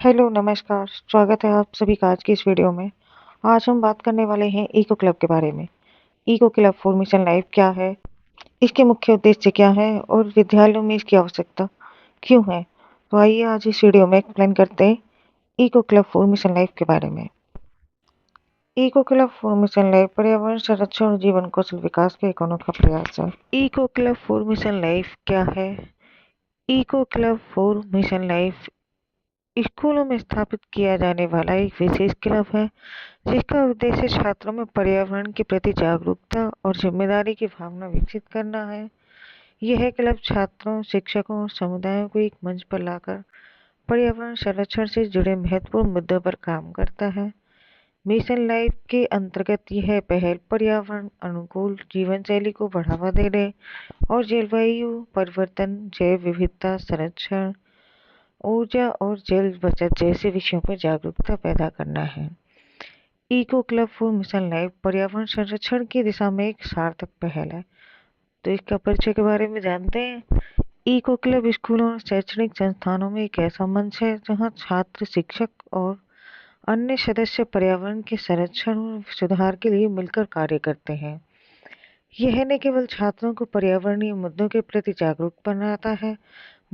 Hello, नमस्कार। स्वागत है आप सभी का आज की इस वीडियो में। आज हम बात करने वाले हैं इको क्लब के बारे में। Eco club for mission life क्या है, इसके मुख्य उद्देश्य क्या है और विद्यालयों में इसकी आवश्यकता क्यों है। तो आइए आज इस वीडियो में एक्सप्लेन करते हैं eco club for mission life के बारे में। Eco club for mission life पर्यावरण संरक्षण और जीवन कौशल विकास का एक अनोखा प्रयास है। Eco club for mission life क्या है? Eco club for mission life स्कूलों में स्थापित किया जाने वाला एक विशेष क्लब है जिसका उद्देश्य छात्रों में पर्यावरण के प्रति जागरूकता और जिम्मेदारी की भावना विकसित करना है। यह क्लब छात्रों, शिक्षकों और समुदायों को एक मंच पर लाकर पर्यावरण संरक्षण से जुड़े महत्वपूर्ण मुद्दों पर काम करता है। मिशन लाइफ के अंतर्गत यह पहल पर्यावरण अनुकूल जीवन शैली को बढ़ावा देने और जलवायु परिवर्तन, जैव विविधता संरक्षण, ऊर्जा और जल बचत जैसे विषयों पर जागरूकता पैदा करना है। Eco club for mission life पर्यावरण संरक्षण की दिशा में एक सार्थक पहल है। तो इसका परिचय के बारे में जानते हैं। इको क्लब स्कूलों और शैक्षणिक संस्थानों में एक ऐसा मंच है जहां छात्र, शिक्षक और अन्य सदस्य पर्यावरण के संरक्षण और सुधार के लिए मिलकर कार्य करते हैं। यह न केवल छात्रों को पर्यावरणीय मुद्दों के प्रति जागरूक बनाता है,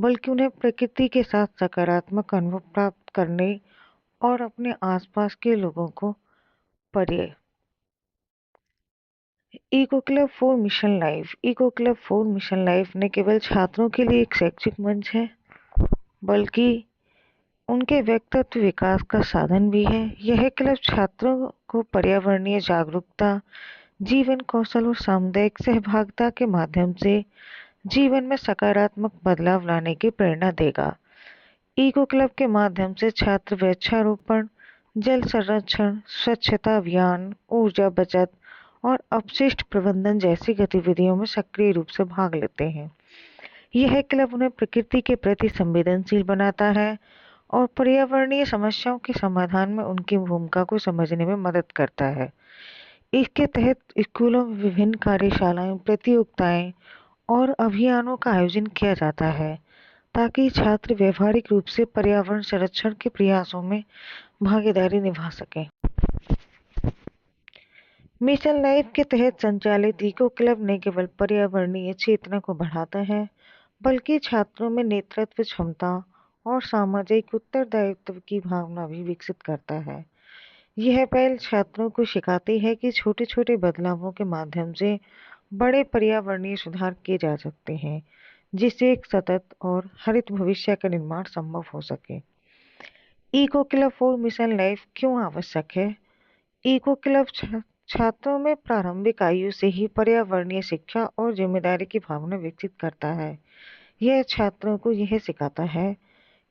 बल्कि उन्हें प्रकृति के साथ सकारात्मक अनुभव प्राप्त करने और अपने आसपास के लोगों को पर्य eco club for mission life ने केवल छात्रों के लिए एक शैक्षिक मंच है, बल्कि उनके व्यक्तित्व विकास का साधन भी है। यह क्लब छात्रों को पर्यावरणीय जागरूकता, जीवन कौशल और सामुदायिक सहभागिता के माध्यम से जीवन में सकारात्मक बदलाव लाने की प्रेरणा देगा। इको क्लब के माध्यम से छात्र वृक्षारोपण, जल संरक्षण, स्वच्छता अभियान, ऊर्जा बचत और अपशिष्ट प्रबंधन जैसी गतिविधियों में सक्रिय रूप से भाग लेते हैं। यह क्लब उन्हें प्रकृति के प्रति संवेदनशील बनाता है और पर्यावरणीय समस्याओं के समाधान में उनकी भूमिका को समझने में मदद करता है। इसके तहत स्कूलों में विभिन्न कार्यशालाएं, प्रतियोगिताएं और अभियानों का आयोजन किया जाता है ताकि छात्र व्यवहारिक रूप से पर्यावरण संरक्षण के प्रयासों में भागीदारी निभा सकें। मिशन लाइफ के तहत संचालित इको क्लब न केवल पर्यावरणीय चेतना को बढ़ाता है, बल्कि छात्रों में नेतृत्व क्षमता और सामाजिक उत्तरदायित्व की भावना भी विकसित करता है। यह पहल छात्रों को सिखाती है कि छोटे छोटे बदलावों के माध्यम से बड़े पर्यावरणीय सुधार किए जा सकते हैं, जिससे एक सतत और हरित भविष्य का निर्माण संभव हो सके। Eco club for mission life क्यों आवश्यक है? इको क्लब छात्रों में प्रारंभिक आयु से ही पर्यावरणीय शिक्षा और जिम्मेदारी की भावना विकसित करता है। यह छात्रों को यह सिखाता है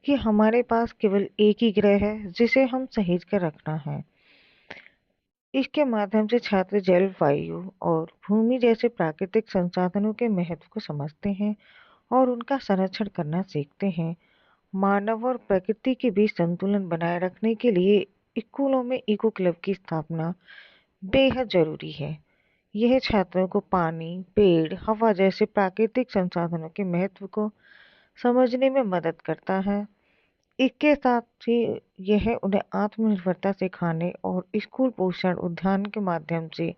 कि हमारे पास केवल एक ही ग्रह है जिसे हम सहेज कर रखना है। इसके माध्यम से छात्र जल, वायु और भूमि जैसे प्राकृतिक संसाधनों के महत्व को समझते हैं और उनका संरक्षण करना सीखते हैं। मानव और प्रकृति के बीच संतुलन बनाए रखने के लिए स्कूलों में इको क्लब की स्थापना बेहद जरूरी है। यह छात्रों को पानी, पेड़, हवा जैसे प्राकृतिक संसाधनों के महत्व को समझने में मदद करता है। इसके साथ ही यह उन्हें आत्मनिर्भरता सिखाने और स्कूल पोषण उद्यान के माध्यम से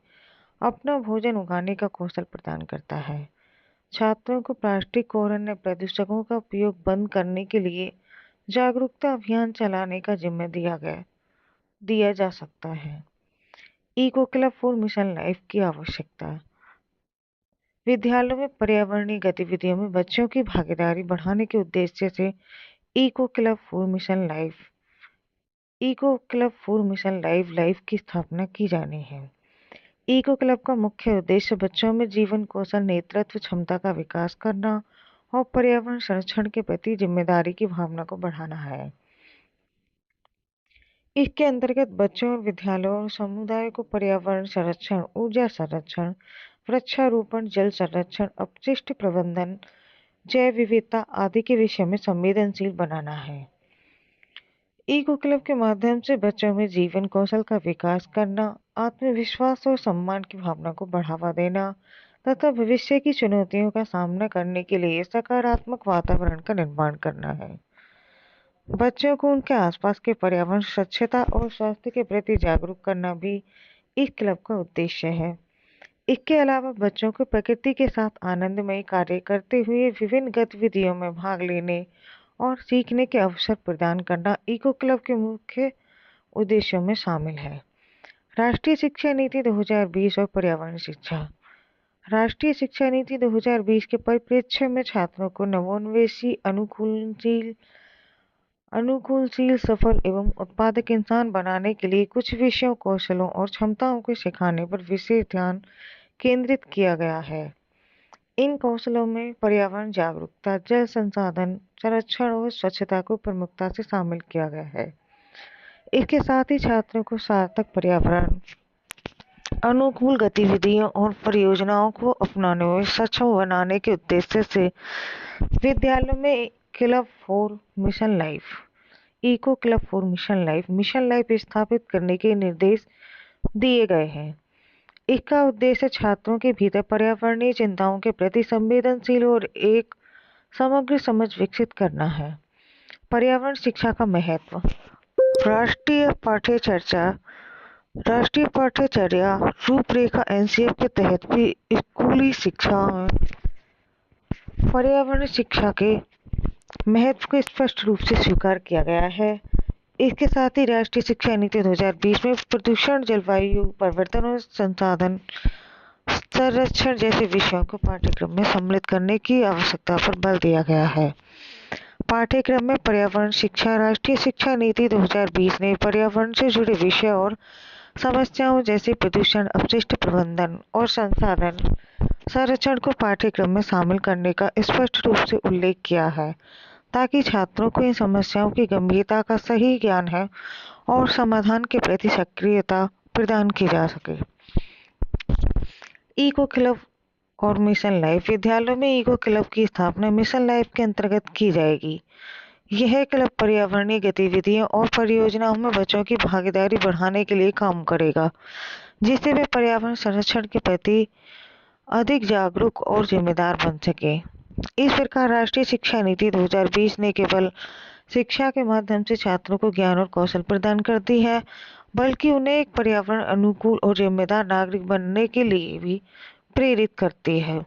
अपना भोजन उगाने का कौशल प्रदान करता है। छात्रों को प्लास्टिक और अन्य प्रदूषकों का उपयोग बंद करने के लिए जागरूकता अभियान चलाने का जिम्मा दिया जा सकता है। Eco club for mission life की आवश्यकता। विद्यालयों में पर्यावरणीय गतिविधियों में बच्चों की भागीदारी बढ़ाने के उद्देश्य से eco club for mission life की स्थापना की जानी है। इको क्लब का मुख्य उद्देश्य बच्चों में जीवन कौशल, नेतृत्व क्षमता का विकास करना और पर्यावरण संरक्षण के प्रति जिम्मेदारी की भावना को बढ़ाना है। इसके अंतर्गत बच्चों और विद्यालयों और समुदाय को पर्यावरण संरक्षण, ऊर्जा संरक्षण, वृक्षारोपण, जल संरक्षण, अपशिष्ट प्रबंधन, जैव विविधता आदि के विषय में संवेदनशील बनाना है। इको क्लब के माध्यम से बच्चों में जीवन कौशल का विकास करना, आत्मविश्वास और सम्मान की भावना को बढ़ावा देना तथा भविष्य की चुनौतियों का सामना करने के लिए सकारात्मक वातावरण का निर्माण करना है। बच्चों को उनके आसपास के पर्यावरण, स्वच्छता और स्वास्थ्य के प्रति जागरूक करना भी इस क्लब का उद्देश्य है। इसके अलावा बच्चों को प्रकृति के साथ आनंदमयी कार्य करते हुए विभिन्न गतिविधियों में भाग लेने और सीखने के अवसर प्रदान करना इको क्लब के मुख्य उद्देश्यों में शामिल है। राष्ट्रीय शिक्षा नीति 2020 और पर्यावरण शिक्षा। राष्ट्रीय शिक्षा नीति 2020 के परिप्रेक्ष्य में छात्रों को नवोन्मेषी, अनुकूलशील, सफल एवं उत्पादक इंसान बनाने के लिए कुछ विषयों, कौशलों और क्षमताओं को सिखाने पर विशेष ध्यान केंद्रित किया गया है। इन कौशलों में पर्यावरण जागरूकता, जल संसाधन संरक्षण और स्वच्छता को प्रमुखता से शामिल किया गया है। इसके साथ ही छात्रों को सार्थक पर्यावरण अनुकूल गतिविधियों और परियोजनाओं को अपनाने में सक्षम बनाने के उद्देश्य से विद्यालयों में club for mission life, eco club for mission life स्थापित करने के निर्देश दिए गए हैं। इसका उद्देश्य छात्रों के भीतर पर्यावरणीय चिंताओं के प्रति संवेदनशील और एक समग्र समझ विकसित करना है। पर्यावरण शिक्षा का महत्व। राष्ट्रीय पाठ्यचर्या रूपरेखा एनसीएफ के तहत भी स्कूली शिक्षा में पर्यावरण शिक्षा के महत्व को स्पष्ट रूप से स्वीकार किया गया है। इसके साथ ही राष्ट्रीय शिक्षा नीति 2020 में प्रदूषण, जलवायु परिवर्तन और संसाधन संरक्षण जैसे विषयों को पाठ्यक्रम में सम्मिलित करने की आवश्यकता पर बल दिया गया है। पाठ्यक्रम में पर्यावरण शिक्षा। राष्ट्रीय शिक्षा नीति 2020 ने पर्यावरण से जुड़े विषय और समस्याओं जैसे प्रदूषण, अपशिष्ट प्रबंधन और संसाधन संरक्षण को पाठ्यक्रम में शामिल करने का स्पष्ट रूप से उल्लेख किया है, ताकि छात्रों को इन समस्याओं की गंभीरता का सही ज्ञान है और समाधान के प्रति सक्रियता प्रदान की जा सके। इको क्लब और मिशन लाइफ। विद्यालयों में इको क्लब की स्थापना मिशन लाइफ के अंतर्गत की जाएगी। यह क्लब पर्यावरणीय गतिविधियों और परियोजनाओं में बच्चों की भागीदारी बढ़ाने के लिए काम करेगा, जिससे वे पर्यावरण संरक्षण के प्रति अधिक जागरूक और जिम्मेदार बन सके। इस प्रकार राष्ट्रीय शिक्षा नीति 2020 ने केवल शिक्षा के माध्यम से छात्रों को ज्ञान और कौशल प्रदान करती है, बल्कि उन्हें एक पर्यावरण अनुकूल और जिम्मेदार नागरिक बनने के लिए भी प्रेरित करती है।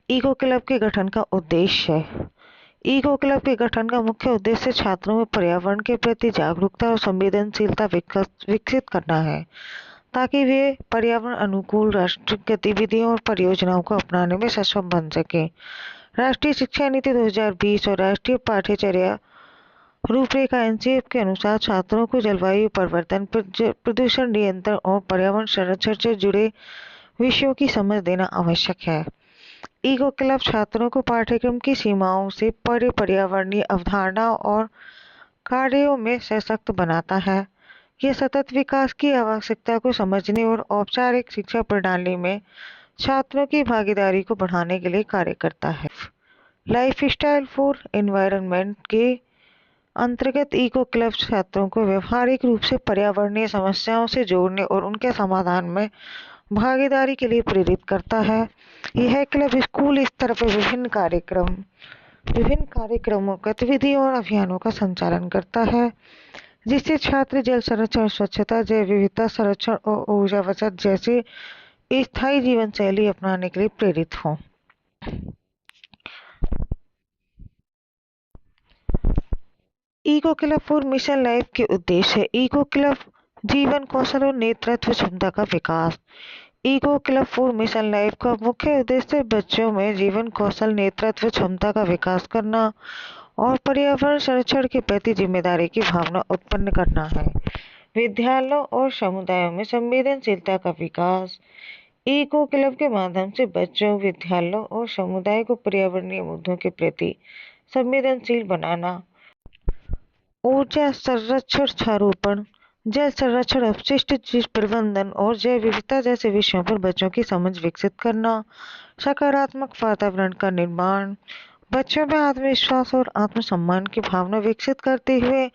इको क्लब के गठन का उद्देश्य। इको क्लब के गठन का मुख्य उद्देश्य छात्रों में पर्यावरण के प्रति जागरूकता और संवेदनशीलता विकसित करना है, ताकि वे पर्यावरण अनुकूल राष्ट्रीय गतिविधियों और परियोजनाओं को अपनाने में सक्षम बन सके। राष्ट्रीय शिक्षा नीति 2020 और राष्ट्रीय पाठ्यचर्या रूपरेखा एनसीएफ के अनुसार छात्रों को जलवायु परिवर्तन, प्रदूषण नियंत्रण और पर्यावरण संरक्षण से जुड़े विषयों की समझ देना आवश्यक है। इको क्लब छात्रों को पाठ्यक्रम की सीमाओं से परे पर्यावरणीय अवधारणा और कार्यों में सशक्त बनाता है। यह सतत विकास की आवश्यकता को समझने और औपचारिक शिक्षा प्रणाली में छात्रों की भागीदारी को बढ़ाने के लिए कार्य करता है। लाइफस्टाइल फॉर एनवायरनमेंट के अंतर्गत इको क्लब छात्रों को व्यवहारिक रूप से पर्यावरणीय समस्याओं से जोड़ने और उनके समाधान में भागीदारी के लिए प्रेरित करता है। यह क्लब स्कूल स्तर पर विभिन्न कार्यक्रमों, गतिविधियों और अभियानों का संचालन करता है, जिससे छात्र जल संरक्षण, स्वच्छता, जैव विविधता संरक्षण और ऊर्जा बचत जैसे स्थायी जीवन शैली अपनाने के लिए प्रेरित हों। Eco club for mission life के उद्देश्य। इको क्लब जीवन कौशल और नेतृत्व क्षमता का विकास। Eco club for mission life का मुख्य उद्देश्य बच्चों में जीवन कौशल, नेतृत्व क्षमता का विकास करना और पर्यावरण संरक्षण के प्रति जिम्मेदारी की भावना उत्पन्न करना है। विद्यालयों और समुदायों में संवेदनशीलता का विकास। इको क्लब के माध्यम से बच्चों, विद्यालयों और समुदाय को पर्यावरणीय मुद्दों के प्रति संवेदनशील बनाना, ऊर्जा संरक्षण, वृक्षारोपण, जल संरक्षण, अपशिष्ट प्रबंधन और जैव विविधता जैसे विषयों पर बच्चों की समझ विकसित करना, सकारात्मक वातावरण का निर्माण, बच्चों में आत्मविश्वास और आत्मसम्मान की भावना विकसित करते हुए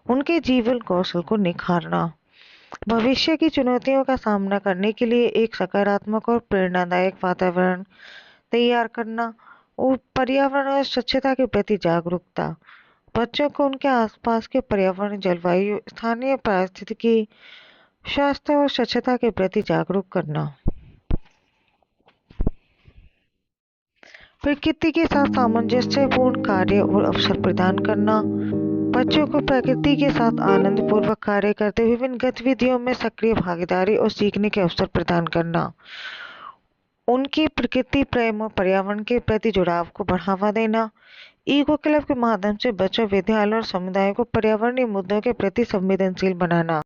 उनके जीवन कौशल को निखारना, भविष्य की चुनौतियों का सामना करने के लिए एक सकारात्मक और प्रेरणादायक वातावरण तैयार करना और पर्यावरण और स्वच्छता के प्रति जागरूकता, बच्चों को उनके आसपास के पर्यावरण, जलवायु, स्थानीय पारिस्थितिकी, स्वास्थ्य और स्वच्छता के प्रति जागरूक करना। प्रकृति के साथ सामंजस्यपूर्ण कार्य और अवसर प्रदान करना। बच्चों को प्रकृति के साथ आनंदपूर्वक कार्य करते हुए विभिन्न गतिविधियों में सक्रिय भागीदारी और सीखने के अवसर प्रदान करना। उनकी प्रकृति प्रेम और पर्यावरण के प्रति जुड़ाव को बढ़ावा देना। इको क्लब के माध्यम से बच्चों, विद्यालयों और समुदाय को पर्यावरणीय मुद्दों के प्रति संवेदनशील बनाना।